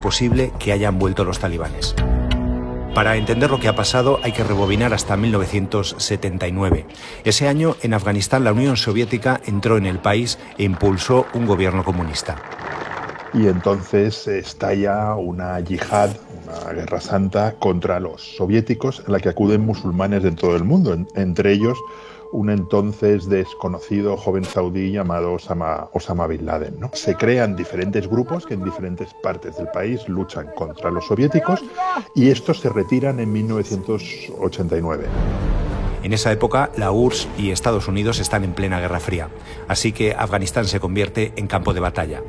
posible que hayan vuelto los talibanes. Para entender lo que ha pasado hay que rebobinar hasta 1979. Ese año, en Afganistán, la Unión Soviética entró en el país e impulsó un gobierno comunista. Y entonces estalla una yihad, una guerra santa contra los soviéticos, en la que acuden musulmanes de todo el mundo, entre ellos un entonces desconocido joven saudí llamado Osama Bin Laden, ¿no? Se crean diferentes grupos que en diferentes partes del país luchan contra los soviéticos y estos se retiran en 1989. En esa época, la URSS y Estados Unidos están en plena Guerra Fría, así que Afganistán se convierte en campo de batalla.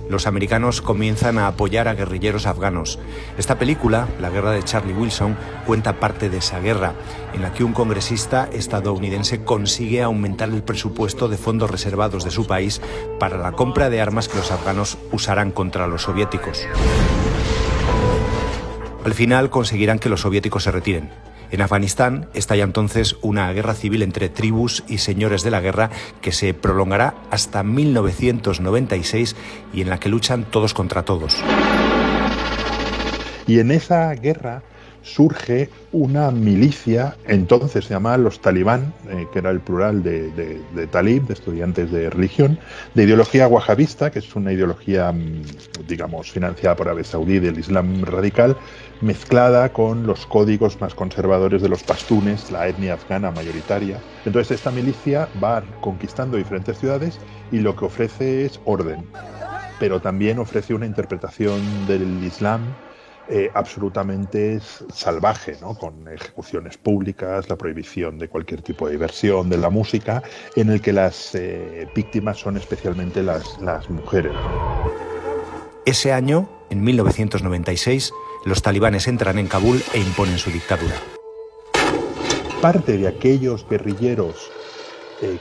Los americanos comienzan a apoyar a guerrilleros afganos. Esta película, La guerra de Charlie Wilson, cuenta parte de esa guerra, en la que un congresista estadounidense consigue aumentar el presupuesto de fondos reservados de su país para la compra de armas que los afganos usarán contra los soviéticos. Al final conseguirán que los soviéticos se retiren. En Afganistán estalla entonces una guerra civil entre tribus y señores de la guerra que se prolongará hasta 1996 y en la que luchan todos contra todos. Y en esa guerra surge una milicia, entonces se llamaba los talibán, que era el plural de talib, de estudiantes de religión, de ideología wahabista, que es una ideología, digamos, financiada por Arabia Saudí del Islam radical, mezclada con los códigos más conservadores de los pastunes, la etnia afgana mayoritaria. Entonces esta milicia va conquistando diferentes ciudades y lo que ofrece es orden, pero también ofrece una interpretación del Islam absolutamente salvaje, ¿no? Con ejecuciones públicas, la prohibición de cualquier tipo de diversión, de la música, en el que las víctimas son especialmente las mujeres. Ese año, en 1996, los talibanes entran en Kabul e imponen su dictadura. Parte de aquellos guerrilleros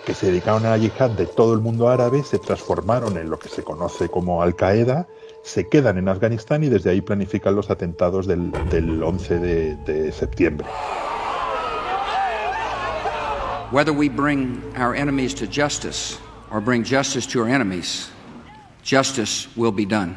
que se dedicaron a la yihad de todo el mundo árabe se transformaron en lo que se conoce como Al-Qaeda, se quedan en Afganistán y desde ahí planifican los atentados del 11 de septiembre. Whether we bring our enemies to justice or bring justice to our enemies, justice will be done.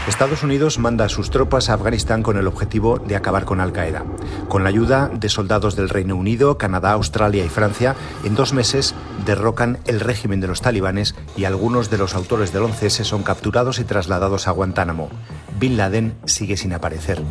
Estados Unidos manda a sus tropas a Afganistán con el objetivo de acabar con Al-Qaeda. Con la ayuda de soldados del Reino Unido, Canadá, Australia y Francia, en 2 meses derrocan el régimen de los talibanes y algunos de los autores del 11S son capturados y trasladados a Guantánamo. Bin Laden sigue sin aparecer.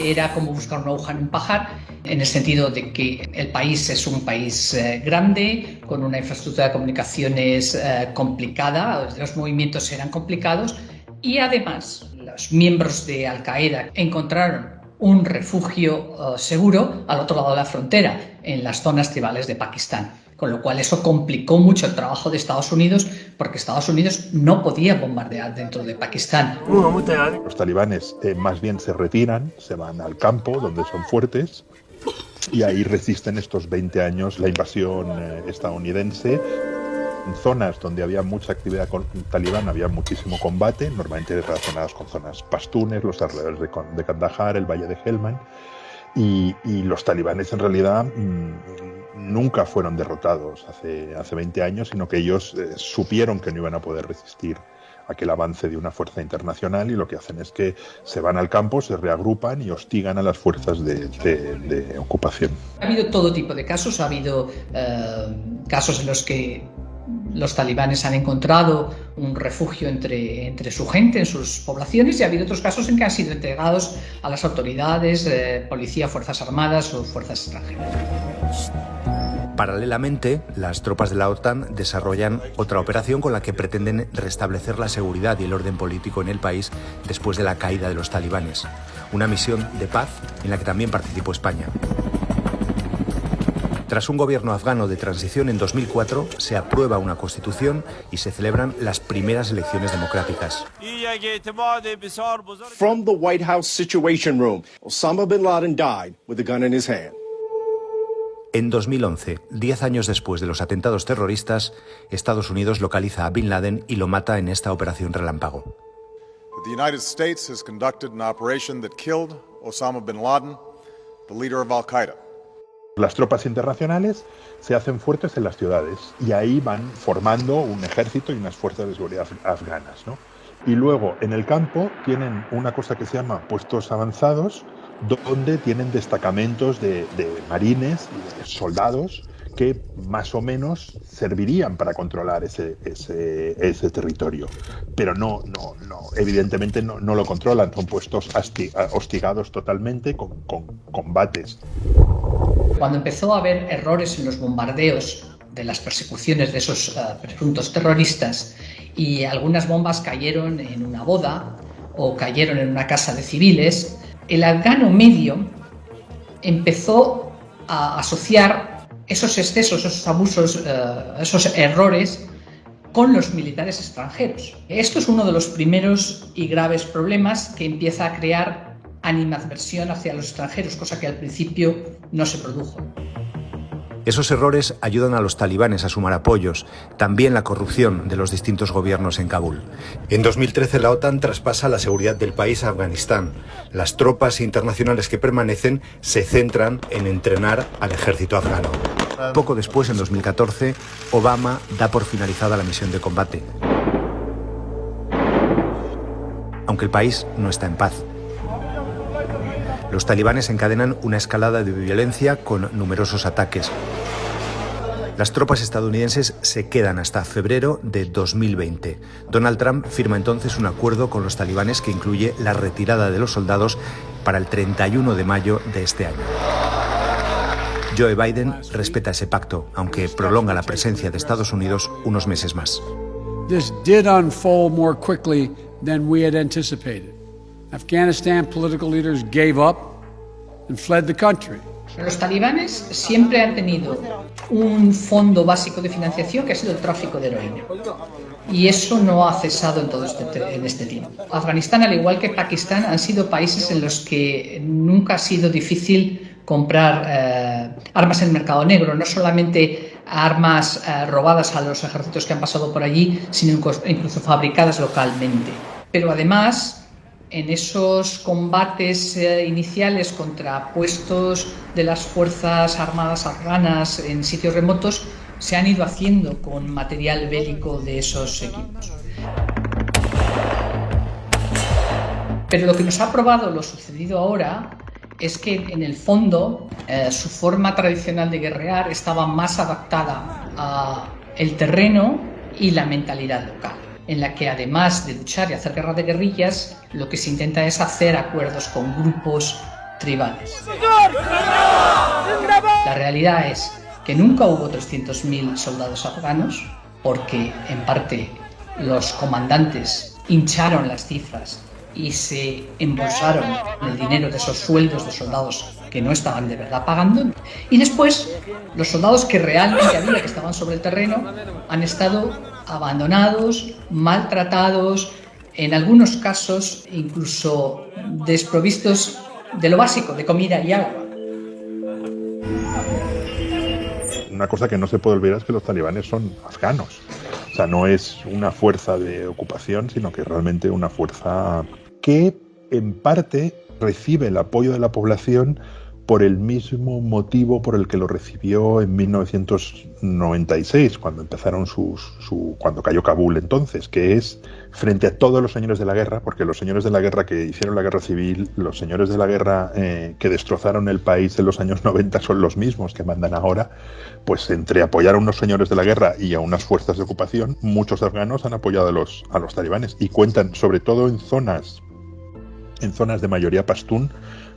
Era como buscar una aguja en un pajar, en el sentido de que el país es un país grande, con una infraestructura de comunicaciones complicada, los movimientos eran complicados y además los miembros de Al-Qaeda encontraron un refugio seguro al otro lado de la frontera, en las zonas tribales de Pakistán. Con lo cual eso complicó mucho el trabajo de Estados Unidos, porque Estados Unidos no podía bombardear dentro de Pakistán. Los talibanes más bien se retiran, se van al campo donde son fuertes y ahí resisten estos 20 años la invasión estadounidense. En zonas donde había mucha actividad con talibán había muchísimo combate, normalmente relacionados con zonas pastunes, los alrededores de Kandahar, el valle de Helmand, y los talibanes en realidad nunca fueron derrotados hace 20 años, sino que ellos supieron que no iban a poder resistir aquel avance de una fuerza internacional y lo que hacen es que se van al campo, se reagrupan y hostigan a las fuerzas de ocupación. Ha habido todo tipo de casos, ha habido casos en los que los talibanes han encontrado un refugio entre su gente, en sus poblaciones, y ha habido otros casos en que han sido entregados a las autoridades, policía, fuerzas armadas o fuerzas extranjeras. Paralelamente, las tropas de la OTAN desarrollan otra operación con la que pretenden restablecer la seguridad y el orden político en el país después de la caída de los talibanes. Una misión de paz en la que también participó España. Tras un gobierno afgano de transición en 2004, se aprueba una constitución y se celebran las primeras elecciones democráticas. From the White House Situation Room, Osama Bin Laden died with a gun in his hand. En 2011, 10 años después de los atentados terroristas, Estados Unidos localiza a Bin Laden y lo mata en esta operación relámpago. The United States has conducted an operation that killed Osama bin Laden, the leader of Al-Qaeda. Las tropas internacionales se hacen fuertes en las ciudades y ahí van formando un ejército y unas fuerzas de seguridad afganas, ¿no? Y luego en el campo tienen una cosa que se llama puestos avanzados, donde tienen destacamentos de marines y de soldados que más o menos servirían para controlar ese territorio. Pero no, evidentemente no lo controlan, son puestos hostigados totalmente con combates. Cuando empezó a haber errores en los bombardeos de las persecuciones de esos presuntos terroristas y algunas bombas cayeron en una boda o cayeron en una casa de civiles, el afgano medio empezó a asociar esos excesos, esos abusos, esos errores con los militares extranjeros. Esto es uno de los primeros y graves problemas que empieza a crear animadversión hacia los extranjeros, cosa que al principio no se produjo. Esos errores ayudan a los talibanes a sumar apoyos, también la corrupción de los distintos gobiernos en Kabul. En 2013 la OTAN traspasa la seguridad del país a Afganistán. Las tropas internacionales que permanecen se centran en entrenar al ejército afgano. Poco después, en 2014, Obama da por finalizada la misión de combate. Aunque el país no está en paz. Los talibanes encadenan una escalada de violencia con numerosos ataques. Las tropas estadounidenses se quedan hasta febrero de 2020. Donald Trump firma entonces un acuerdo con los talibanes que incluye la retirada de los soldados para el 31 de mayo de este año. Joe Biden respeta ese pacto, aunque prolonga la presencia de Estados Unidos unos meses más. This did unfold more quickly than we had anticipated. Afghanistan political leaders gave up and fled the country. Los talibanes siempre han tenido un fondo básico de financiación que ha sido el tráfico de heroína. Y eso no ha cesado en este tiempo. Afganistán, al igual que Pakistán, han sido países en los que nunca ha sido difícil comprar armas en el mercado negro, no solamente armas robadas a los ejércitos que han pasado por allí, sino incluso fabricadas localmente. Pero además, en esos combates iniciales contra puestos de las Fuerzas Armadas afganas en sitios remotos, se han ido haciendo con material bélico de esos equipos. Pero lo que nos ha probado lo sucedido ahora es que en el fondo su forma tradicional de guerrear estaba más adaptada al terreno y la mentalidad local, en la que además de luchar y hacer guerra de guerrillas, lo que se intenta es hacer acuerdos con grupos tribales. La realidad es que nunca hubo 300.000 soldados afganos, porque en parte los comandantes hincharon las cifras y se embolsaron el dinero de esos sueldos de soldados que no estaban de verdad pagando. Y después, los soldados que realmente había, que estaban sobre el terreno, han estado abandonados, maltratados, en algunos casos incluso desprovistos de lo básico, de comida y agua. Una cosa que no se puede olvidar es que los talibanes son afganos. O sea, no es una fuerza de ocupación, sino que realmente una fuerza que en parte recibe el apoyo de la población por el mismo motivo por el que lo recibió en 1996, cuando empezaron cuando cayó Kabul entonces, que es frente a todos los señores de la guerra, porque los señores de la guerra que hicieron la guerra civil, los señores de la guerra que destrozaron el país en los años 90 son los mismos que mandan ahora, pues entre apoyar a unos señores de la guerra y a unas fuerzas de ocupación, muchos afganos han apoyado a los talibanes y cuentan, sobre todo en zonas de mayoría pastún,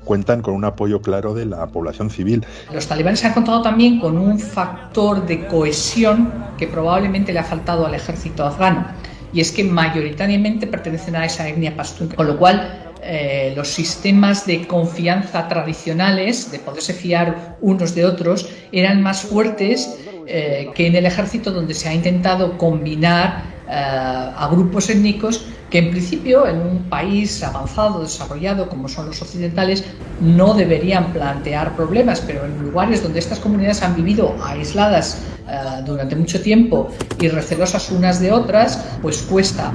cuentan con un apoyo claro de la población civil. Los talibanes han contado también con un factor de cohesión que probablemente le ha faltado al ejército afgano, y es que mayoritariamente pertenecen a esa etnia pastún, con lo cual los sistemas de confianza tradicionales, de poderse fiar unos de otros, eran más fuertes que en el ejército, donde se ha intentado combinar a grupos étnicos que en principio en un país avanzado, desarrollado como son los occidentales, no deberían plantear problemas, pero en lugares donde estas comunidades han vivido aisladas durante mucho tiempo y recelosas unas de otras, pues cuesta.